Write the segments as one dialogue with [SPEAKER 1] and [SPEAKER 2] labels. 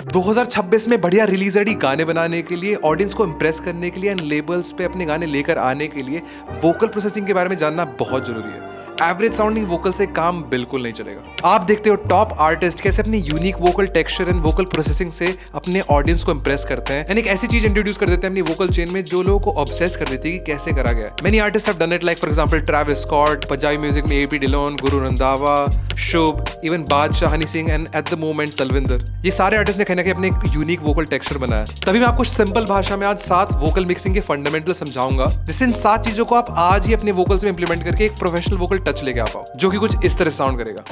[SPEAKER 1] 2026 में बढ़िया release ready गाने बनाने के लिए, ऑडियंस को इम्प्रेस करने के लिए एंड लेबल्स पे अपने गाने लेकर आने के लिए वोकल प्रोसेसिंग के बारे में जानना बहुत जरूरी है। एवरेज साउंडिंग वोकल से काम बिल्कुल नहीं चलेगा। आप देखते हो टॉप आर्टिस्ट कैसे अपनी unique vocal texture and vocal processing से अपने ऑडियंस को इंप्रेस करते हैं एंड एक ऐसी चीज इंट्रोड्यूस कर देते हैं अपनी वोकल चेन में जो लोगों को ऑब्सेस कर देती है कि कैसे करा गया। Many artist have done it, like for example Travis Scott, Punjabi music में AP Dhillon, Guru Randhawa, Shubh, even Badshah, Honey Singh and at the moment Talwinder. ये सारे आर्टिस्ट ने कहीं ना कहीं अपने एक यूनिक वोकल टेक्सचर बनाया। तभी मैं आपको सिंपल भाषा में आज 7 वोकल मिक्सिंग के फंडामेंटल समझाऊंगा, जिससे इन 7 चीजों को आप आज ही अपने वोकल्स में इंप्लीमेंट करके एक प्रोफेशनल वोकल टच लेके आ पाओ, जो कि कुछ इस तरह साउंड करेगा।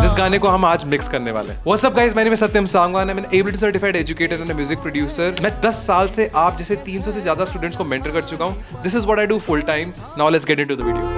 [SPEAKER 1] जिस गाने को हम आज मिक्स करने वाले हैं। What's up guys, my name is Satyam Sangwan, I'm an ABLED certified educator and a music producer। मैं 10 साल से आप जैसे 300 से ज्यादा स्टूडेंट्स को मेंटर कर चुका हूँ। This is what I do full time। Now let's get into the video।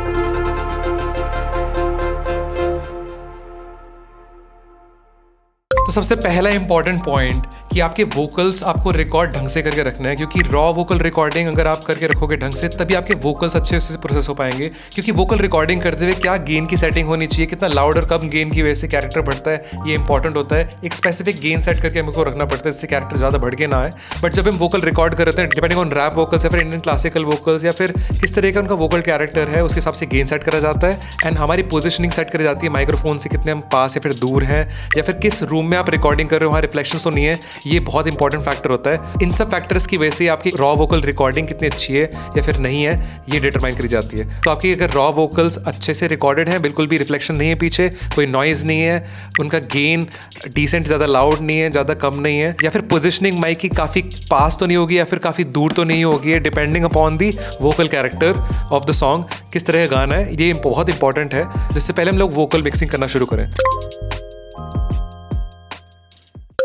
[SPEAKER 1] तो सबसे पहला इंपॉर्टेंट पॉइंट कि आपके वोकल्स आपको रिकॉर्ड ढंग से करके रखना है, क्योंकि रॉ वोकल रिकॉर्डिंग अगर आप करके रखोगे ढंग से तभी आपके वोकल्स अच्छे से प्रोसेस हो पाएंगे। क्योंकि वोकल रिकॉर्डिंग करते हुए क्या गेन की सेटिंग होनी चाहिए, कितना लाउड और कम गेन की वजह से कैरेक्टर बढ़ता है, ये इंपॉर्टेंट होता है। एक स्पेसिफिक गेन सेट करके हमको रखना पड़ता है जिससे कैरेक्टर ज़्यादा बढ़ के ना आए। बट जब हम वोकल रिकॉर्ड करते हैं, डिपेंडिंग ऑन रैप वोकल्स या फिर इंडियन क्लासिकल वोकल्स या फिर किस तरह का उनका वोकल कैरेक्टर है, उसके हिसाब से गेन सेट करा जाता है एंड हमारी पोजिशनिंग सेट करी जाती है माइक्रोफोन से, कितने हम पास या फिर दूर हैं या फिर किस रूम में आप रिकॉर्डिंग कर रहे हो, वहाँ रिफ्लेक्शंस तो नहीं है। ये बहुत इंपॉर्टेंट फैक्टर होता है। इन सब फैक्टर्स की वजह से आपकी रॉ वोकल रिकॉर्डिंग कितनी अच्छी है या फिर नहीं है, ये डिटरमाइन करी जाती है। तो आपकी अगर रॉ वोकल्स अच्छे से रिकॉर्डेड हैं, बिल्कुल भी रिफ्लेक्शन नहीं है पीछे, कोई नॉइज नहीं है, उनका गेन डिसेंट, ज़्यादा लाउड नहीं है, ज़्यादा कम नहीं है, या फिर पोजिशनिंग माइक की काफ़ी पास तो नहीं होगी या फिर काफ़ी दूर तो नहीं होगी, depending upon the vocal character of the song, किस तरह का गाना है, ये बहुत इंपॉर्टेंट है। जिससे पहले हम लोग वोकल मिक्सिंग करना शुरू करें।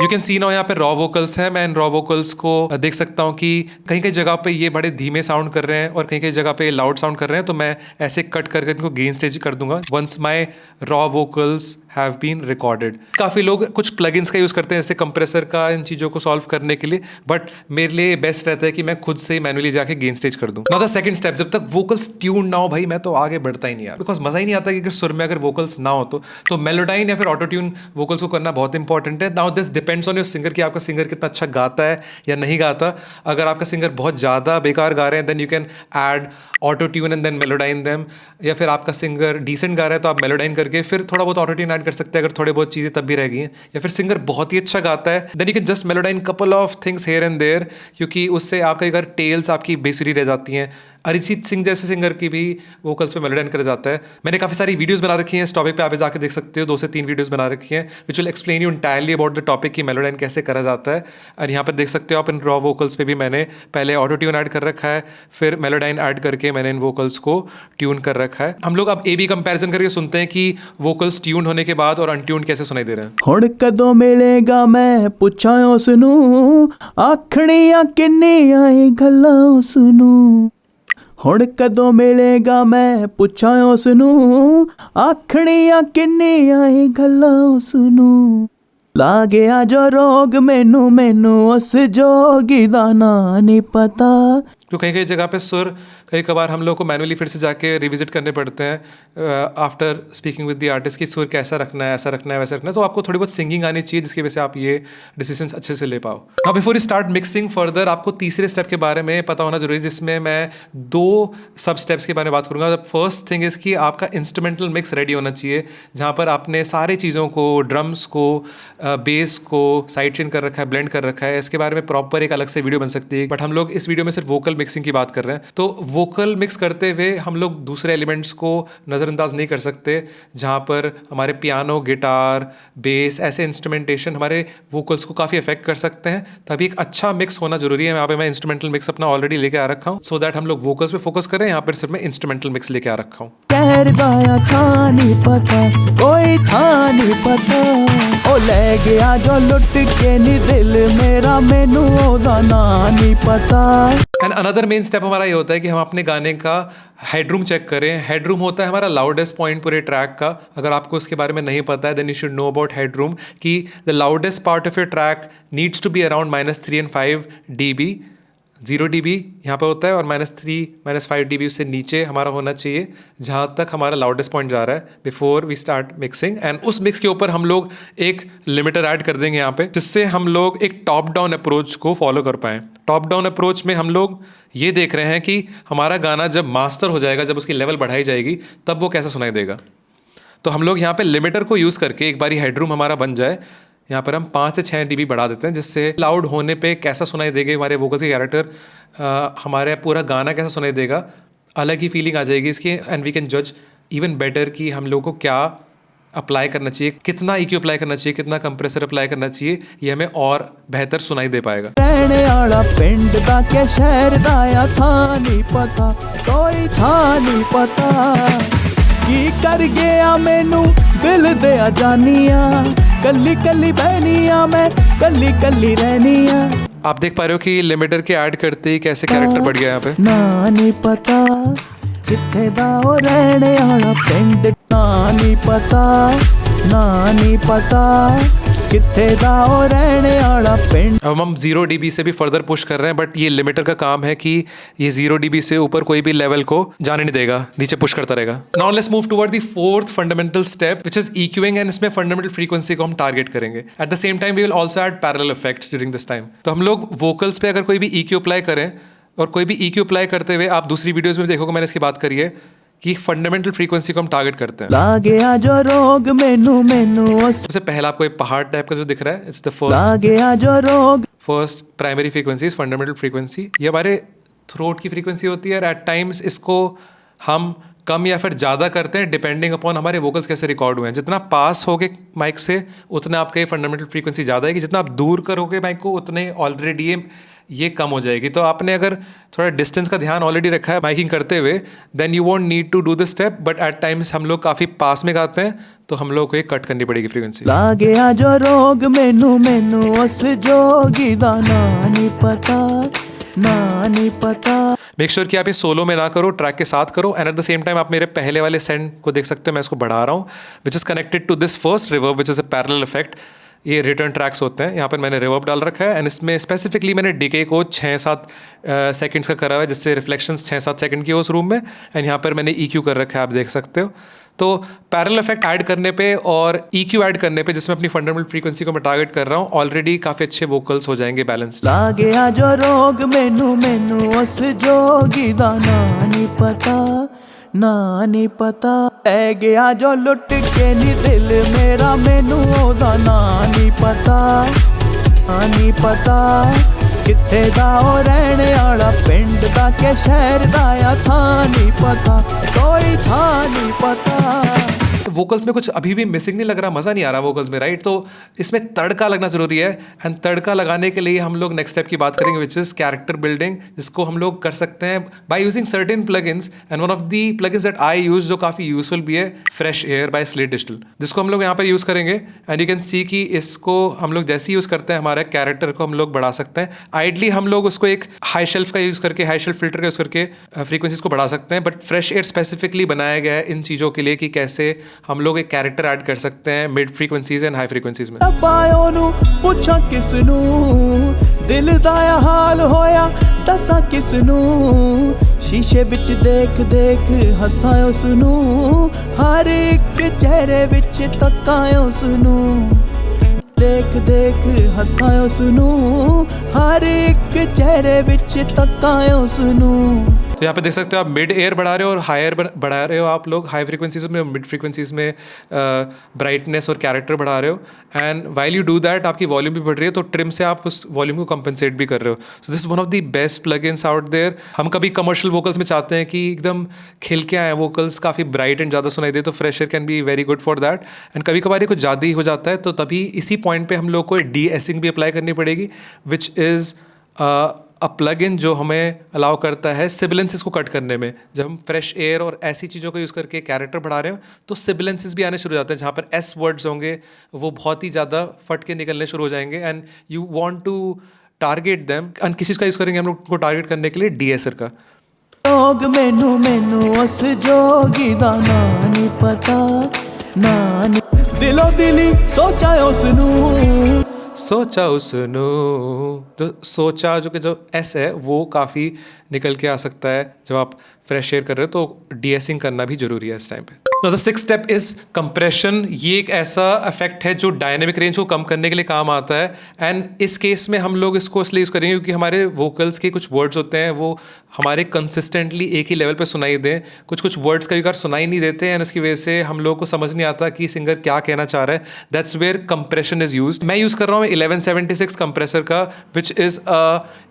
[SPEAKER 1] यू कैन सी नाउ यहाँ पे रॉ वोकल्स हैं। मैं इन रॉ वोकल्स को देख सकता हूँ कि कहीं कहीं जगह पे ये बड़े धीमे साउंड कर रहे हैं और कहीं कहीं जगह पे लाउड साउंड कर रहे हैं, तो मैं ऐसे कट करके इनको गेन स्टेज कर दूंगा once my raw vocals have been recorded. काफ़ी लोग कुछ प्लगइन्स का यूज़ करते हैं जैसे कंप्रेसर का, इन चीज़ों को सॉल्व करने के लिए, बट मेरे लिए बेस्ट रहता है कि मैं खुद से मैनुअली जाके गेन स्टेज कर दूँ। नाउ द सेकंड स्टेप, जब तक वोकल्स ट्यून ना हो भाई, मैं तो आगे बढ़ता ही नहीं यार, बिकॉज मज़ा ही नहीं आता कि अगर सुर में अगर वोकल्स ना हो तो मेलोडाइन या फिर ऑटो ट्यून वोकल्स को करना बहुत इंपॉर्टेंट है। Now this depends on your singer कि आपका सिंगर कितना अच्छा गाता है या नहीं गाता। अगर आपका सिंगर बहुत ज़्यादा बेकार गा रहे हैं then you can add auto tune and then Melodyne them, या फिर आपका सिंगर डिसेंट गा रहा है तो आप मेलोडाइन करके फिर थोड़ा बहुत ऑटो ट्यून ऐड कर सकते हैं अगर थोड़े बहुत चीज़ें तब भी रह गई हैं। या फिर सिंगर बहुत ही अच्छा गाता है then you can just Melodyne couple of things here and there, क्योंकि उससे आपका अगर टेल्स आपकी बेसुरी रह जाती हैं। अरिजीत सिंह जैसे सिंगर की भी वोकल्स पे मेलोडाइन करा जाता है। मैंने काफ़ी सारी वीडियोस बना रखी हैं इस टॉपिक पे, आप जाके देख सकते हो। 2 से 3 वीडियोस बना रखी हैं which will explain you entirely about the topic कि मेलोडाइन कैसे करा जाता है। और यहाँ पर देख सकते हो आप इन रॉ वोकल्स पे भी मैंने पहले ऑटो ट्यून ऐड कर रखा है, फिर मेलोडाइन ऐड करके मैंने इन वोकल्स को ट्यून कर रखा है। हम लोग अब ए बी कंपेरिजन करके सुनते हैं कि वोकल्स ट्यून होने के बाद और अनट्यून कैसे सुनाई दे रहे हैं।
[SPEAKER 2] हुण कदों मिलेगा मैं पुछां उसनू, आखणियां किन्नियां गल्लां सुनू। हुण कदों मिलेगा मैं पुछां उसनू, आखणियां किन्नियां गल्लां सुनू। ला गया जो रोग मैनू मैनू उस जोगी दा नां नहीं पता।
[SPEAKER 1] तो कहीं कहीं जगह पे सुर कई कबार हम लोग को मैनुअली फिर से जाके रिविजिट करने पड़ते हैं after speaking with the artist कि सुर कैसा रखना है, ऐसा रखना है, वैसा रखना है। तो आपको थोड़ी बहुत सिंगिंग आनी चाहिए जिसकी वजह से आप ये डिसीजंस अच्छे से ले पाओ। Now before you start mixing further, आपको तीसरे स्टेप के बारे में पता होना जरूरी है, जिसमें मैं 2 सब स्टेप्स के बारे में बात करूँगा। फर्स्ट थिंग इज़ कि आपका इंस्ट्रूमेंटल मिक्स रेडी होना चाहिए, जहाँ पर आपने सारी चीज़ों को, ड्रम्स को, बेस को साइड चेन कर रखा है, ब्लेंड कर रखा है। इसके बारे में प्रॉपर एक अलग से वीडियो बन सकती है, बट हम लोग इस वीडियो में सिर्फ वोकल मिक्सिंग की बात कर रहे हैं। तो वोकल मिक्स करते हुए हम लोग दूसरे एलिमेंट्स को नज़रअंदाज नहीं कर सकते, जहाँ पर हमारे पियानो, गिटार, बेस ऐसे इंस्ट्रूमेंटेशन हमारे वोकल्स को काफ़ी अफेक्ट कर सकते हैं। तभी एक अच्छा मिक्स होना जरूरी है। यहाँ पे मैं इंस्ट्रूमेंटल मिक्स अपना ऑलरेडी लेके आ रखा हूँ सो दैट हम लोग वोकल्स पे फोकस करें। यहाँ पर सिर्फ मैं इंस्ट्रूमेंटल मिक्स लेके आ रखा हूँ।
[SPEAKER 2] गया जो लुट के नी दिल मेरा, मैनू ओदा नां नहीं पता।
[SPEAKER 1] एंड अनदर मेन स्टेप हमारा ये होता है कि हम अपने गाने का हेडरूम चेक करें। हेडरूम होता है हमारा लाउडेस्ट पॉइंट पूरे ट्रैक का। अगर आपको इसके बारे में नहीं पता है then you should know about headroom, कि the loudest part of your track needs to be around -3 and 5 dB 0 dB यहाँ पे होता है और -3 -5 dB उससे नीचे हमारा होना चाहिए जहाँ तक हमारा लाउडेस्ट पॉइंट जा रहा है before we start mixing. And उस मिक्स के ऊपर हम लोग एक लिमिटर ऐड कर देंगे यहाँ पे, जिससे हम लोग एक टॉप डाउन अप्रोच को फॉलो कर पाएँ। टॉप डाउन अप्रोच में हम लोग ये देख रहे हैं कि हमारा गाना जब मास्टर हो जाएगा, जब उसकी लेवल बढ़ाई जाएगी, तब वो कैसा सुनाई देगा। तो हम लोग यहाँ पे लिमिटर को यूज़ करके एक बारी हेडरूम हमारा बन जाए, यहाँ पर हम 5 से 6 dB बढ़ा देते हैं, जिससे लाउड होने पे कैसा सुनाई देगा हमारे वोकल्स के कैरेक्टर, हमारे पूरा गाना कैसा सुनाई देगा, अलग ही फीलिंग आ जाएगी इसकी। एंड वी कैन जज इवन बेटर कि हम लोग को क्या अप्लाई करना चाहिए, कितना EQ अप्लाई करना चाहिए, कितना कंप्रेसर अप्लाई करना चाहिए, ये हमें और बेहतर सुनाई दे पाएगा।
[SPEAKER 2] रहने वाला पिंड दा के शहर दा या था नहीं पता, कोई था नहीं पता की कर गया मैनू दिल दे जानिया, कली कली बहनिया मैं कली कली रहनिया।
[SPEAKER 1] आप देख पा रहे हो कि लिमिटर के ऐड करते ही कैसे कैरेक्टर बढ़ गया यहाँ पे।
[SPEAKER 2] ना नहीं पता जिथे दा ओ रहने वाला पिंड, ना नहीं पता, ना नहीं पता किथे दा ओ रहने वाला पिंड।
[SPEAKER 1] अब हम 0 dB से भी फर्दर पुश कर रहे हैं, बट ये लिमिटर का काम है कि ये 0 dB से ऊपर कोई भी लेवल को जाने नहीं देगा, नीचे पुश करता रहेगा। Now let's move toward the fourth fundamental step which is EQing, and इसमें फंडामेंटल फ्रीक्वेंसी को हम टारगेट करेंगे। At the same time we will also add parallel effects during this time. तो हम लोग वोकल्स पे अगर कोई भी EQ अप्लाई करें, और कोई भी EQ अप्लाई करते हुए आप दूसरी वीडियोस में देखोगे मैंने इसकी बात करी है कि फंडामेंटल फ्रीक्वेंसी को हम टारगेट करते हैं।
[SPEAKER 2] लागे आ जो रोग मैनू मैनू
[SPEAKER 1] सबसे पहला आपको एक पहाड़ टाइप का जो दिख रहा है, इट्स द
[SPEAKER 2] लागे आ जो रोग
[SPEAKER 1] first primary frequency, fundamental frequency. ये हमारे थ्रोट की फ्रीक्वेंसी होती है। एट टाइम्स इसको हम कम या फिर ज़्यादा करते हैं डिपेंडिंग अपॉन हमारे वोकल्स कैसे रिकॉर्ड हुए हैं। जितना पास होगे माइक से उतना आपका ये फंडामेंटल फ्रीक्वेंसी ज़्यादा है, जितना आप दूर करोगे माइक को उतने ऑलरेडी ये कम हो जाएगी। तो आपने अगर थोड़ा डिस्टेंस का ध्यान ऑलरेडी रखा है माइकिंग करते हुए, then you won't need to do this step. But at times हम लोग काफ़ी पास में गाते हैं तो हम लोग को ये कट करनी पड़ेगी फ्रीक्वेंसी।
[SPEAKER 2] लागे आ जो रोग मैनू मैनू उस जोगी दा ना नहीं पता, ना नहीं पता।
[SPEAKER 1] मेक श्योर कि आप ये सोलो में ना करो, ट्रैक के साथ करो। And at the same time आप मेरे पहले वाले सेंड को देख सकते हो, मैं इसको बढ़ा रहा हूँ, which is connected to this first reverb which is a parallel effect. ये रिटर्न ट्रैक्स होते हैं, यहाँ पर मैंने रिवर्ब डाल रखा है एंड इसमें स्पेसिफिकली मैंने डिके को 6-7 सेकंड्स का करा हुआ है, जिससे रिफ्लेक्शंस 6-7 सेकंड की हो उस रूम में। एंड यहाँ पर मैंने EQ कर रखा है, आप देख सकते हो। तो पैरेलल इफेक्ट ऐड करने पे और EQ ऐड करने पे, जिसमें अपनी फंडामेंटल फ्रीक्वेंसी को मैं टारगेट कर रहा हूँ, ऑलरेडी काफ़ी अच्छे वोकल्स हो जाएंगे बैलेंस।
[SPEAKER 2] लागे आ जो रोग मैनू मैनू उस जोगी दा ना नहीं पता, ना नहीं पता। ले गया जो लुट के नी दिल मेरा मैनू ओदा ना नहीं पता, ना नहीं पता किथे दा ओ रहने वाला पिंड दा के शहर दा या था नहीं पता, कोई था नहीं पता।
[SPEAKER 1] वोकल्स में कुछ अभी भी मिसिंग नहीं लग रहा, मज़ा नहीं आ रहा वोकल्स में, राइट? तो इसमें तड़का लगना जरूरी है। एंड तड़का लगाने के लिए हम लोग नेक्स्ट स्टेप की बात करेंगे विच इज़ कैरेक्टर बिल्डिंग, जिसको हम लोग कर सकते हैं by using certain plugins. And one of the plugins that I use जो काफ़ी यूजफुल भी है, fresh air by slate digital, जिसको हम लोग यहाँ पर यूज़ करेंगे। एंड यू कैन सी कि इसको हम लोग जैसे यूज़ करते हैं हमारे कैरेक्टर को हम लोग बढ़ा सकते हैं। आइडली हम लोग उसको एक हाई शेल्फ का यूज़ करके, हाई शेल्फ फिल्टर का यूज़ करके फ्रीक्वेंसीज को बढ़ा सकते हैं। बट फ्रेश एयर स्पेसिफिकली बनाया गया है इन चीज़ों के लिए कि कैसे हम लोग एक कैरेक्टर ऐड कर सकते हैं mid frequencies and high frequencies में।
[SPEAKER 2] पायो नू पुछा किसनू दिल दा हाल होया दसा किसनू, शीशे विच देख देख हसा उसनू, हर एक चेहरे विच तका उसनू, देख देख हसा उसनू, हर एक चेहरे विच तका उसनू।
[SPEAKER 1] तो यहाँ पे देख सकते हो आप मिड एयर बढ़ा रहे हो और हायर बढ़ा रहे हो आप लोग हाई फ्रीक्वेंसीज में, मिड फ्रीक्वेंसीज में ब्राइटनेस और कैरेक्टर बढ़ा रहे हो। And while you do that आपकी वॉल्यूम भी बढ़ रही है, तो ट्रिम से आप उस वॉल्यूम को कंपनसेट भी कर रहे हो। So this is one of the best plugins out there. हम कभी कमर्शियल वोकल्स में चाहते हैं कि एकदम खिल के आए वोकल्स, काफ़ी ब्राइट एंड ज़्यादा सुनाई दे, तो fresh air can be very good for that. And कभी कभार ये कुछ ज़्यादा ही हो जाता है, तो तभी इसी पॉइंट पे हम लोग को de-essing भी अप्लाई करनी पड़ेगी, विच इज़ अ प्लगइन जो हमें अलाउ करता है सिबिलेंसेस को कट करने में। जब हम फ्रेश एयर और ऐसी चीज़ों को यूज़ करके कैरेक्टर बढ़ा रहे हो तो सिबिलेंसेस भी आने शुरू हो जाते हैं, जहाँ पर एस वर्ड्स होंगे वो बहुत ही ज़्यादा फट के निकलने शुरू हो जाएंगे। And you want to target them. And किस चीज़ का यूज़ करेंगे हम लोग को टारगेट करने के लिए? de-esser का।
[SPEAKER 2] लोग मैनू मैनू उस जोगी दा ना नहीं पता, ना नहीं दिलो दिली सोचा उसनू,
[SPEAKER 1] सोचा उसनु, जो सोचा जो कि जो एस है वो काफ़ी निकल के आ सकता है जब आप फ्रेश एयर कर रहे हो, तो डीएसिंग करना भी जरूरी है इस टाइम पे। Now the sixth step is compression। ये एक ऐसा इफेक्ट है जो डायनेमिक रेंज को कम करने के लिए काम आता है, एंड इस केस में हम लोग इसको इसलिए यूज़ करेंगे क्योंकि हमारे वोकल्स के कुछ वर्ड्स होते हैं वो हमारे कंसिस्टेंटली एक ही लेवल पे सुनाई दें, कुछ वर्ड्स कभी कभार सुनाई नहीं देते हैं, उसकी वजह से हम लोग को समझ नहीं आता कि सिंगर क्या कहना चाह रहा है। That's where compression is use. मैं यूज़ कर रहा हूँ 1176 कंप्रेसर का, which is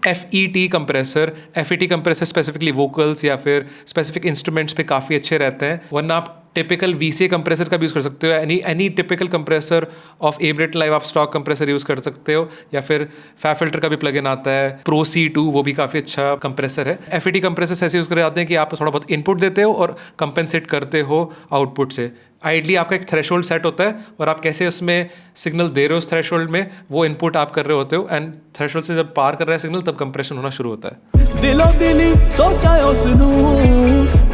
[SPEAKER 1] FET compressor. FET compressor specifically vocals या फिर स्पेसिफिक इंस्ट्रूमेंट्स पे काफ़ी अच्छे रहते हैं, वरना आप टिपिकल VCA कंप्रेसर का भी यूज़ कर सकते हो। Any typical compressor of Ableton Live आप स्टॉक कंप्रेसर यूज़ कर सकते हो, या फिर फैब फिल्टर का भी प्लगइन आता है Pro C2, वो भी काफ़ी अच्छा कंप्रेसर है। FET कंप्रेसर ऐसे यूज़ करे जाते हैं कि आप थोड़ा बहुत इनपुट देते हो और कंपेंसेट करते हो आउटपुट से। आइडली आपका एक थ्रेशोल्ड सेट होता है और आप कैसे उसमें सिग्नल दे रहे हो उस थ्रेशोल्ड में, वो इनपुट आप कर रहे होते हो, एंड थ्रेशोल्ड से जब पार कर रहा है सिग्नल तब कंप्रेशन होना शुरू होता है।
[SPEAKER 2] दिलों दिली सोचा उसनू,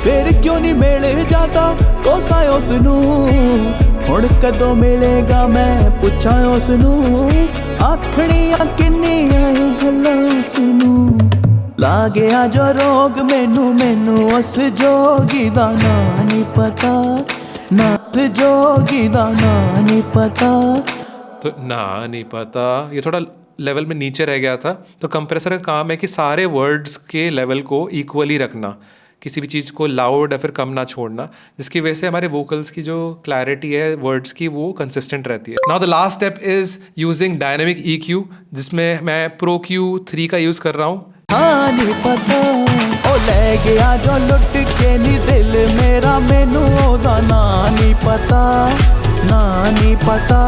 [SPEAKER 2] फिर क्यों नहीं मिले जाता कोसा उसनू, हुण कदों मिलेगा मैं पुछा उसनू, आखड़ियां किन्नियां गल्लां उसनू, लागया जो रोग मैनू उस जोगी दा नां नहीं पता, नाथ जोगी दा नां नहीं पता।
[SPEAKER 1] तो ना नहीं पता, ये थोड़ा लेवल में नीचे रह गया था। तो कंप्रेसर का काम है कि सारे वर्ड्स के लेवल को इक्वली रखना, किसी भी चीज़ को लाउड या फिर कम ना छोड़ना, जिसकी वजह से हमारे वोकल्स की जो क्लैरिटी है वर्ड्स की वो कंसिस्टेंट रहती है। Now the last step is using dynamic EQ, जिसमें मैं Pro Q3 का यूज़ कर रहा हूँ।
[SPEAKER 2] हाँ नहीं पता ओ ले गया जो लुट के नी दिल मेरा, मैनू ओदा ना नहीं पता, ना नहीं पता,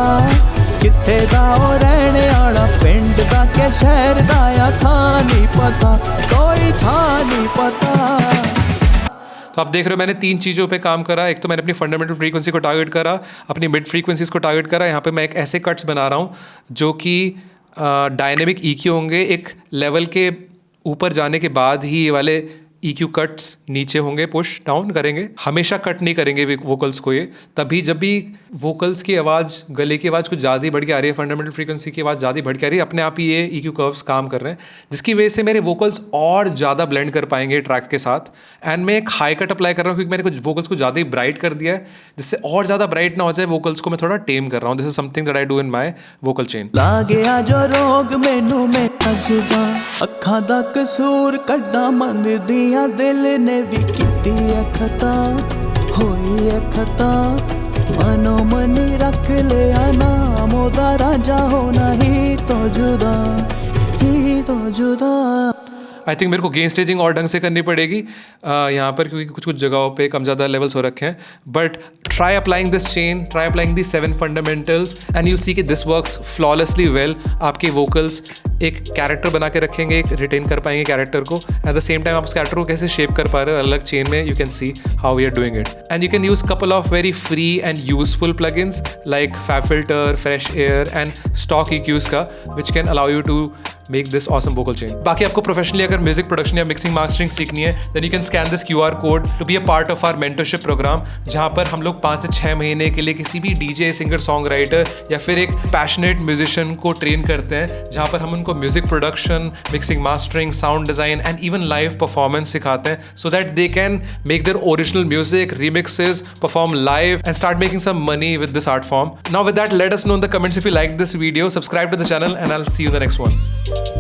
[SPEAKER 2] किथे दा ओ रहने आला, पिंड दा के शहर दा या था नहीं पता, कोई था नहीं पता।
[SPEAKER 1] तो आप देख रहे हो मैंने 3 चीज़ों पे काम करा। एक तो मैंने अपनी फंडामेंटल फ्रीक्वेंसी को टारगेट करा, अपनी मिड फ्रीक्वेंसीज को टारगेट करा। यहाँ पे मैं एक ऐसे कट्स बना रहा हूँ जो कि डायनेमिक EQ होंगे, एक लेवल के ऊपर जाने के बाद ही ये वाले EQ कट्स नीचे होंगे, पुश डाउन करेंगे, हमेशा कट नहीं करेंगे वोकल्स को। ये तभी जब भी वोकल्स की आवाज़, गले की आवाज़ कुछ ज़्यादा ही बढ़ के आ रही है, फंडामेंटल फ्रीक्वेंसी की आवाज़ ज़्यादा बढ़ के आ रही है, अपने आप ही ये EQ कर्व्स काम कर रहे हैं, जिसकी वजह से मेरे वोकल्स और ज़्यादा ब्लेंड कर पाएंगे ट्रैक्स के साथ। एंड मैं एक हाई कट अप्लाई कर रहा हूँ क्योंकि मैंने कुछ वोकल्स को ज़्यादा ही ब्राइट कर दिया है, जिससे और ज़्यादा ब्राइट ना हो जाए वोकल्स को मैं थोड़ा टेम कर रहा हूँ। This is something that I do in my vocal chain.
[SPEAKER 2] लागया जो रोग मैनू मैं जुदा, अखां दा कसूर कड्डा मन दिया, दिल ने भी कीती है खता, होई है खता, मनो मनी रख लिया नाम ओदा, राजा होना ही तो जुदा, ही तो जुदा।
[SPEAKER 1] आई थिंक मेरे को गेन स्टेजिंग और ढंग से करनी पड़ेगी यहाँ पर, क्योंकि कुछ कुछ जगहों पे कम ज़्यादा लेवल्स हो रखे हैं। But try applying this chain, try applying the 7 fundamentals and you'll see कि दिस वर्क्स फ्लॉलेसली वेल। आपके वोकल्स एक कैरेक्टर बना के रखेंगे, एक रिटेन कर पाएंगे कैरेक्टर को, एट द सेम टाइम आप उस कैरेक्टर को कैसे शेप कर पा रहे हो अलग चेन में, you can see how we are doing it. And you can use couple of very free and useful plugins like FabFilter, fresh air and stock EQs का, which can allow you to make this awesome vocal chain. बाकी आपको professionally अगर music production या mixing mastering सीखनी है, then you can scan this QR code to be a part of our mentorship program, जहां पर हम लोग 5 से 6 महीने के लिए किसी भी DJ, सिंगर, सॉन्ग राइटर या फिर एक पैशनेट म्यूजिशियन को ट्रेन करते हैं, जहां पर हम उनको music production, mixing mastering, sound design and even live performance सिखाते हैं, so that they can make their original music, remixes, perform live and start making some money with this art form. Now with that, let us know in the comments if you liked this video, subscribe to the channel and I'll see you in the next one.